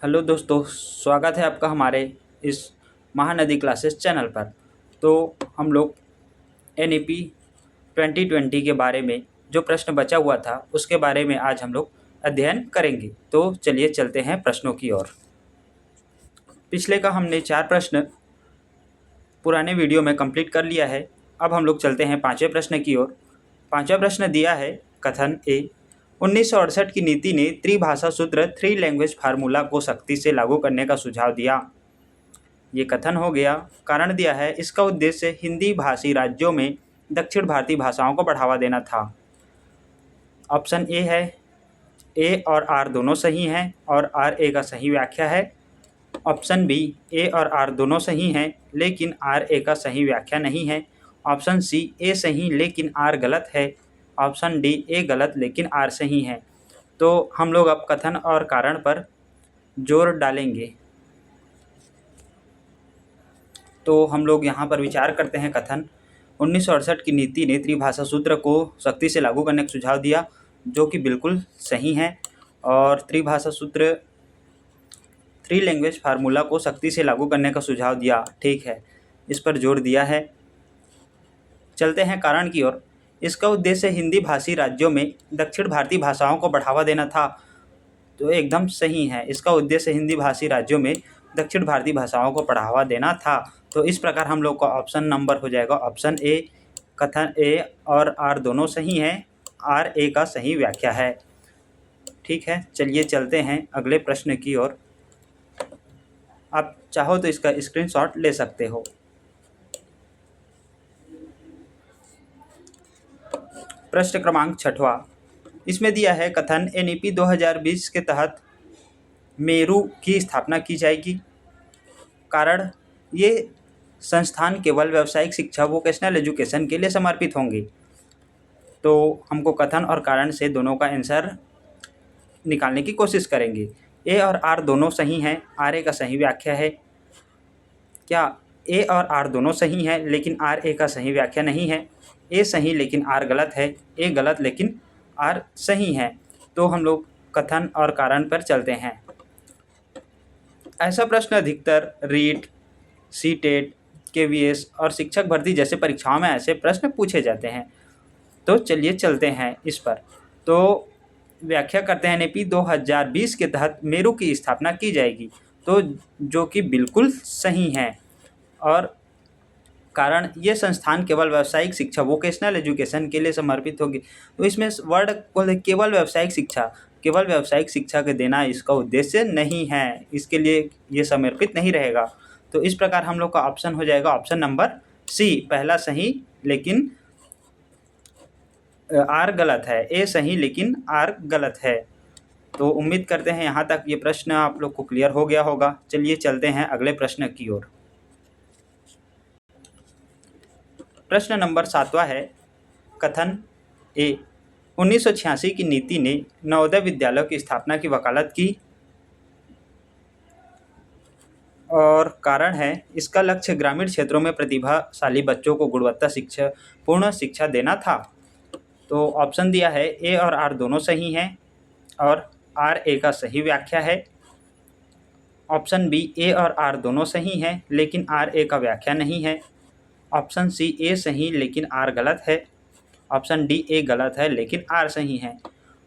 Hello दोस्तों, स्वागत है आपका हमारे इस महानदी क्लासेस चैनल पर। तो हम लोग NEP 2020 के बारे में जो प्रश्न बचा हुआ था उसके बारे में आज हम लोग अध्ययन करेंगे। तो चलिए चलते हैं प्रश्नों की ओर। पिछले का हमने 4 प्रश्न पुराने वीडियो में कंप्लीट कर लिया है। अब हम लोग चलते हैं 5वें प्रश्न की ओर। 5वां प्रश्न दिया है कथन ए। 1968 की नीति ने त्रिभाषा सूत्र 3 लैंग्वेज फार्मूला को सख्ती से लागू करने का सुझाव दिया। ये कथन हो गया। कारण दिया है इसका उद्देश्य हिंदी भाषी राज्यों में दक्षिण भारतीय भाषाओं को बढ़ावा देना था। ऑप्शन ए है, ए और आर दोनों सही हैं और आर ए का सही व्याख्या है। ऑप्शन बी, ए और आर दोनों सही हैं लेकिन आर ए का सही व्याख्या नहीं है। ऑप्शन सी, ए सही लेकिन आर गलत है। ऑप्शन डी, ए गलत लेकिन आर सही है। तो हम लोग अब कथन और कारण पर जोर डालेंगे। तो हम लोग यहाँ पर विचार करते हैं कथन। 1968 की नीति ने त्रिभाषा सूत्र को सख्ती से लागू करने का सुझाव दिया, जो कि बिल्कुल सही है। और त्रिभाषा सूत्र 3 लैंग्वेज फार्मूला को सख्ती से लागू करने का सुझाव दिया, ठीक है, इस पर जोर दिया है। चलते हैं कारण की ओर। इसका उद्देश्य हिंदी भाषी राज्यों में दक्षिण भारतीय भाषाओं को बढ़ावा देना था। तो एकदम सही है, इसका उद्देश्य हिंदी भाषी राज्यों में दक्षिण भारतीय भाषाओं को बढ़ावा देना था। तो इस प्रकार हम लोग का ऑप्शन नंबर हो जाएगा ऑप्शन ए। कथन ए और आर दोनों सही हैं, आर ए का सही व्याख्या है। ठीक है, चलिए चलते हैं अगले प्रश्न की ओर। आप चाहो तो इसका स्क्रीनशॉट ले सकते हो। प्रश्न क्रमांक 6वां, इसमें दिया है कथन NEP 2020 के तहत मेरू की स्थापना की जाएगी। कारण, ये संस्थान केवल व्यावसायिक शिक्षा वोकेशनल एजुकेशन के लिए समर्पित होंगे। तो हमको कथन और कारण से दोनों का आंसर निकालने की कोशिश करेंगे। ए और आर दोनों सही हैं, आर ए का सही व्याख्या है। क्या ए और आर दोनों सही हैं लेकिन आर ए का सही व्याख्या नहीं है? ए सही लेकिन आर गलत है, ए गलत लेकिन आर सही है। तो हम लोग कथन और कारण पर चलते हैं। ऐसा प्रश्न अधिकतर रीट, सीटेट, KVS और शिक्षक भर्ती जैसे परीक्षाओं में ऐसे प्रश्न पूछे जाते हैं। तो चलिए चलते हैं इस पर। तो व्याख्या करते हैं NEP 2020 के तहत मेरू की स्थापना की जाएगी, तो जो कि बिल्कुल सही है। और कारण, ये संस्थान केवल व्यावसायिक शिक्षा वोकेशनल एजुकेशन के लिए समर्पित होगी। तो इसमें वर्ड केवल व्यावसायिक शिक्षा के देना इसका उद्देश्य नहीं है, इसके लिए ये समर्पित नहीं रहेगा। तो इस प्रकार हम लोग का ऑप्शन हो जाएगा ऑप्शन नंबर सी, पहला सही लेकिन आर गलत है, ए सही लेकिन आर गलत है। तो उम्मीद करते हैं यहाँ तक ये प्रश्न आप लोग को क्लियर हो गया होगा। चलिए चलते हैं अगले प्रश्न की ओर। प्रश्न नंबर 7वां है कथन ए। 1986 की नीति ने नवोदय विद्यालयों की स्थापना की वकालत की और कारण है इसका लक्ष्य ग्रामीण क्षेत्रों में प्रतिभाशाली बच्चों को गुणवत्ता पूर्ण शिक्षा देना था। तो ऑप्शन दिया है ए और आर दोनों सही हैं और आर ए का सही व्याख्या है। ऑप्शन बी, ए और आर दोनों सही हैं लेकिन आर ए का व्याख्या नहीं है। ऑप्शन सी, ए सही लेकिन आर गलत है। ऑप्शन डी, ए गलत है लेकिन आर सही है।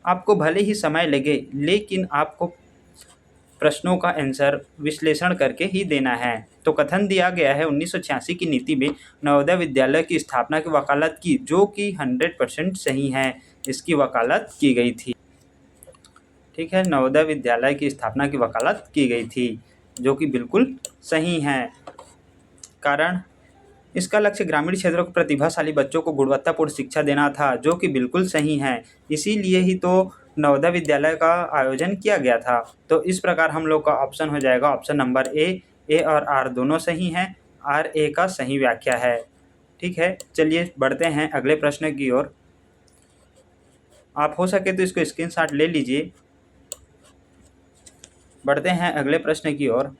आपको भले ही समय लगे लेकिन आपको प्रश्नों का आंसर विश्लेषण करके ही देना है। तो कथन दिया गया है 1986 की नीति में नवोदय विद्यालय की स्थापना की वकालत की, जो कि 100% सही है, इसकी वकालत की गई थी। ठीक है, नवोदय विद्यालय की स्थापना की वकालत की गई थी, जो कि बिल्कुल सही है। कारण, इसका लक्ष्य ग्रामीण क्षेत्रों के प्रतिभाशाली बच्चों को गुणवत्तापूर्ण शिक्षा देना था, जो कि बिल्कुल सही है। इसीलिए ही तो नवोदय विद्यालय का आयोजन किया गया था। तो इस प्रकार हम लोग का ऑप्शन हो जाएगा ऑप्शन नंबर ए और आर दोनों सही हैं, आर ए का सही व्याख्या है। ठीक है, चलिए बढ़ते हैं अगले प्रश्न की ओर। आप हो सके तो इसको स्क्रीनशॉट ले लीजिए। बढ़ते हैं अगले प्रश्न की ओर।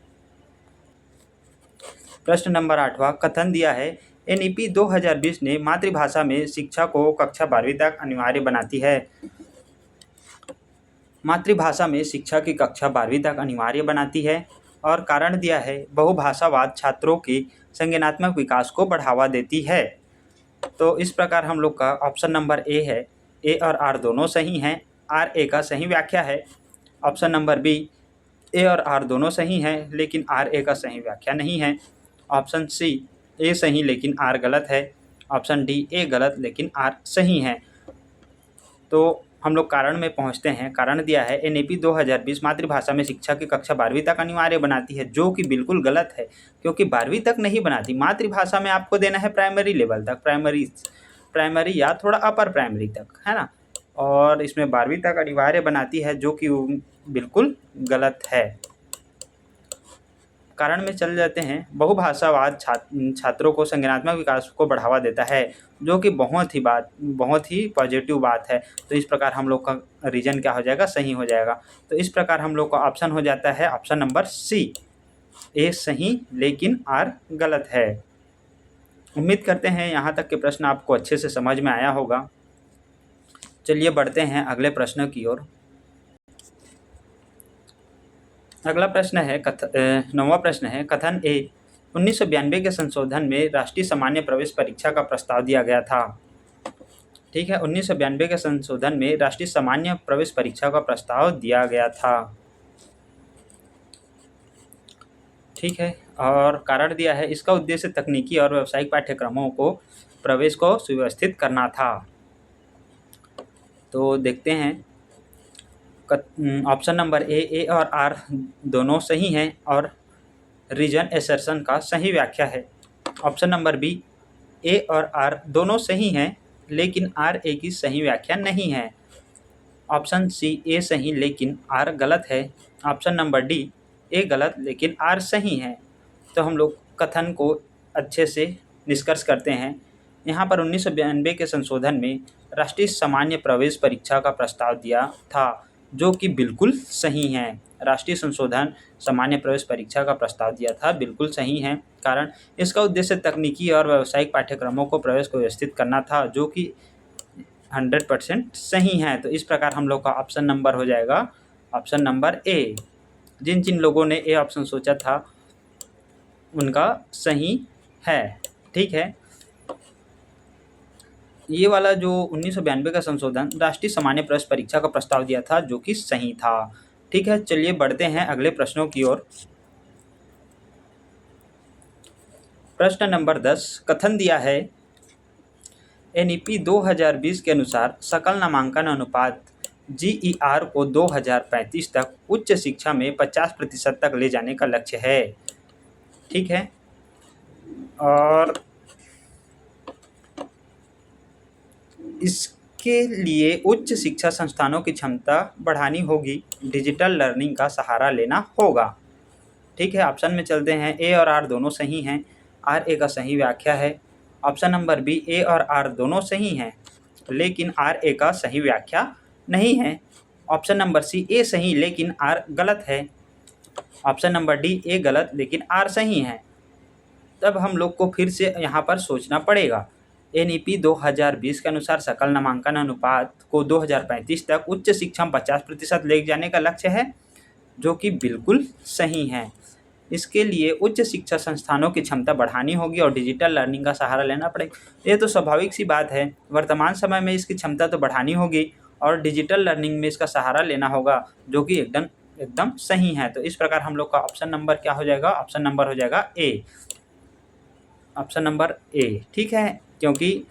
प्रश्न नंबर 8वां कथन दिया है NEP 2020 ने मातृभाषा में शिक्षा को कक्षा 12वीं तक अनिवार्य बनाती है। मातृभाषा में शिक्षा की कक्षा 12वीं तक अनिवार्य बनाती है। और कारण दिया है बहुभाषावाद छात्रों के संज्ञानात्मक विकास को बढ़ावा देती है। तो इस प्रकार हम लोग का ऑप्शन नंबर ए है, ए और आर दोनों सही हैं, आर ए का सही व्याख्या है। ऑप्शन नंबर बी, ए और आर दोनों सही हैं लेकिन आर ए का सही व्याख्या नहीं है। ऑप्शन सी, ए सही लेकिन आर गलत है। ऑप्शन डी, ए गलत लेकिन आर सही है। तो हम लोग कारण में पहुंचते हैं। कारण दिया है एनईपी 2020 मातृभाषा में शिक्षा की कक्षा 12वीं तक अनिवार्य बनाती है, जो कि बिल्कुल गलत है, क्योंकि 12वीं तक नहीं बनाती। मातृभाषा में आपको देना है प्राइमरी लेवल तक, प्राइमरी या थोड़ा अपर प्राइमरी तक, है ना। और इसमें 12वीं तक अनिवार्य बनाती है, जो कि बिल्कुल गलत है। कारण में चल जाते हैं। बहुभाषावाद छात्रों को संज्ञानात्मक विकास को बढ़ावा देता है, जो कि बहुत ही पॉजिटिव बात है। तो इस प्रकार हम लोग का रीजन क्या हो जाएगा, सही हो जाएगा। तो इस प्रकार हम लोग का ऑप्शन हो जाता है ऑप्शन नंबर सी, ए सही लेकिन आर गलत है। उम्मीद करते हैं यहाँ तक के प्रश्न आपको अच्छे से समझ में आया होगा। चलिए बढ़ते हैं अगले प्रश्न की ओर। अगला प्रश्न है 9वां प्रश्न है, कथन ए 1992 के संशोधन में राष्ट्रीय सामान्य प्रवेश परीक्षा का प्रस्ताव दिया गया था। ठीक है, 1992 के संशोधन में राष्ट्रीय सामान्य प्रवेश परीक्षा का प्रस्ताव दिया गया था। ठीक है, और कारण दिया है इसका उद्देश्य तकनीकी और व्यावसायिक पाठ्यक्रमों को प्रवेश को सुव्यवस्थित करना था। तो देखते हैं, ऑप्शन नंबर ए और आर दोनों सही हैं और रीजन एसर्शन का सही व्याख्या है। ऑप्शन नंबर बी, ए और आर दोनों सही हैं लेकिन आर ए की सही व्याख्या नहीं है। ऑप्शन सी, ए सही लेकिन आर गलत है। ऑप्शन नंबर डी, ए गलत लेकिन आर सही है। तो हम लोग कथन को अच्छे से निष्कर्ष करते हैं। यहाँ पर 1992 के संशोधन में राष्ट्रीय सामान्य प्रवेश परीक्षा का प्रस्ताव दिया था, जो कि बिल्कुल सही है। राष्ट्रीय संशोधन सामान्य प्रवेश परीक्षा का प्रस्ताव दिया था, बिल्कुल सही है। कारण इसका उद्देश्य तकनीकी और व्यावसायिक पाठ्यक्रमों को प्रवेश को व्यवस्थित करना था, जो कि 100% सही है। तो इस प्रकार हम लोग का ऑप्शन नंबर हो जाएगा ऑप्शन नंबर ए। जिन जिन लोगों ने ए ऑप्शन सोचा था उनका सही है। ठीक है, ये वाला जो 1992 का संशोधन राष्ट्रीय सामान्य प्रवेश परीक्षा का प्रस्ताव दिया था, जो कि सही था। ठीक है, चलिए बढ़ते हैं अगले प्रश्नों की ओर। प्रश्न नंबर 10, कथन दिया है एनईपी 2020 के अनुसार सकल नामांकन अनुपात जीईआर को 2035 तक उच्च शिक्षा में 50% तक ले जाने का लक्ष्य है। ठीक है, और इसके लिए उच्च शिक्षा संस्थानों की क्षमता बढ़ानी होगी, डिजिटल लर्निंग का सहारा लेना होगा। ठीक है, ऑप्शन में चलते हैं। ए और आर दोनों सही हैं, आर ए का सही व्याख्या है। ऑप्शन नंबर बी, ए और आर दोनों सही हैं लेकिन आर ए का सही व्याख्या नहीं है। ऑप्शन नंबर सी, ए सही लेकिन आर गलत है। ऑप्शन नंबर डी, ए गलत लेकिन आर सही है। तब हम लोग को फिर से यहाँ पर सोचना पड़ेगा। एनईपी 2020 के अनुसार सकल नामांकन अनुपात को 2035 तक उच्च शिक्षा में 50% ले जाने का लक्ष्य है, जो कि बिल्कुल सही है। इसके लिए उच्च शिक्षा संस्थानों की क्षमता बढ़ानी होगी और डिजिटल लर्निंग का सहारा लेना पड़ेगा। ये तो स्वाभाविक सी बात है। वर्तमान समय में इसकी क्षमता तो बढ़ानी होगी और डिजिटल लर्निंग में इसका सहारा लेना होगा, जो कि एकदम सही है। तो इस प्रकार हम लोग का ऑप्शन नंबर क्या हो जाएगा, ऑप्शन नंबर हो जाएगा ए, ऑप्शन नंबर ए। ठीक है, क्योंकि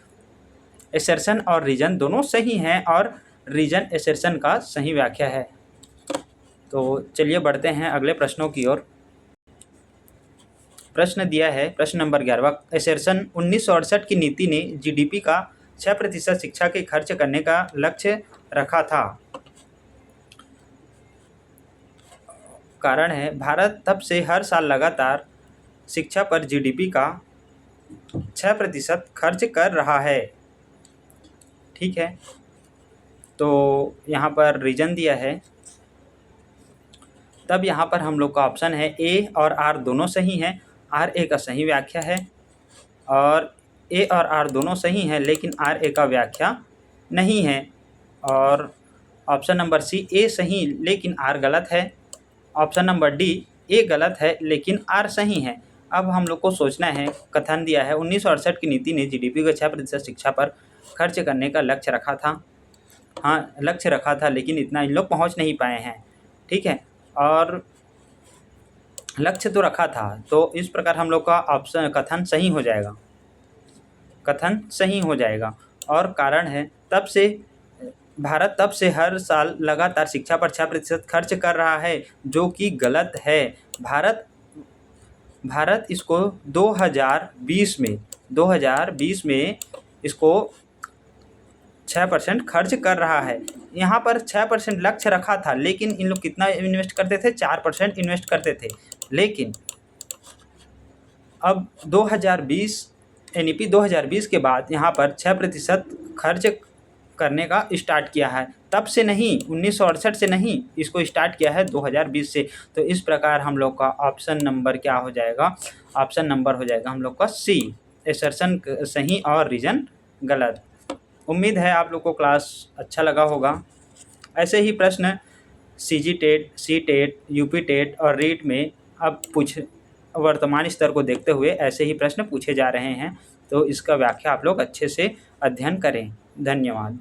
एसर्शन और रीजन दोनों सही हैं और रीजन एसर्शन का सही व्याख्या है। तो चलिए बढ़ते हैं अगले प्रश्नों की ओर। प्रश्न दिया है प्रश्न नंबर 11, एसर्शन 1968 की नीति ने जीडीपी का 6% शिक्षा के खर्च करने का लक्ष्य रखा था। कारण है भारत तब से हर साल लगातार शिक्षा पर जीडीपी का 6% खर्च कर रहा है। ठीक है, तो यहाँ पर रीजन दिया है। तब यहाँ पर हम लोग का ऑप्शन है ए और आर दोनों सही हैं, आर ए का सही व्याख्या है। और ए और आर दोनों सही हैं लेकिन आर ए का व्याख्या नहीं है। और ऑप्शन नंबर सी ए सही लेकिन आर गलत है। ऑप्शन नंबर डी ए गलत है लेकिन आर सही है। अब हम लोग को सोचना है। कथन दिया है 1968 की नीति ने जीडीपी का 6% शिक्षा पर खर्च करने का लक्ष्य रखा था। हाँ, लक्ष्य रखा था लेकिन इतना इन लोग पहुँच नहीं पाए हैं। ठीक है, और लक्ष्य तो रखा था, तो इस प्रकार हम लोग का ऑप्शन कथन सही हो जाएगा। कथन सही हो जाएगा और कारण है भारत तब से हर साल लगातार शिक्षा पर 6% खर्च कर रहा है, जो कि गलत है। भारत इसको 2020 में इसको 6% खर्च कर रहा है। यहाँ पर 6% लक्ष्य रखा था, लेकिन इन लोग कितना इन्वेस्ट करते थे? 4% इन्वेस्ट करते थे। लेकिन अब 2020 एनईपी 2020 के बाद यहाँ पर 6% खर्च करने का स्टार्ट किया है। तब से नहीं, 1968 से नहीं, इसको स्टार्ट किया है 2020 से। तो इस प्रकार हम लोग का ऑप्शन नंबर क्या हो जाएगा? ऑप्शन नंबर हो जाएगा हम लोग का सी, एसर्शन सही और रीजन गलत। उम्मीद है आप लोग को क्लास अच्छा लगा होगा। ऐसे ही प्रश्न CG TET, C TET, UP TET और रीट में अब वर्तमान स्तर को देखते हुए ऐसे ही प्रश्न पूछे जा रहे हैं, तो इसका व्याख्या आप लोग अच्छे से अध्ययन करें। धन्यवाद।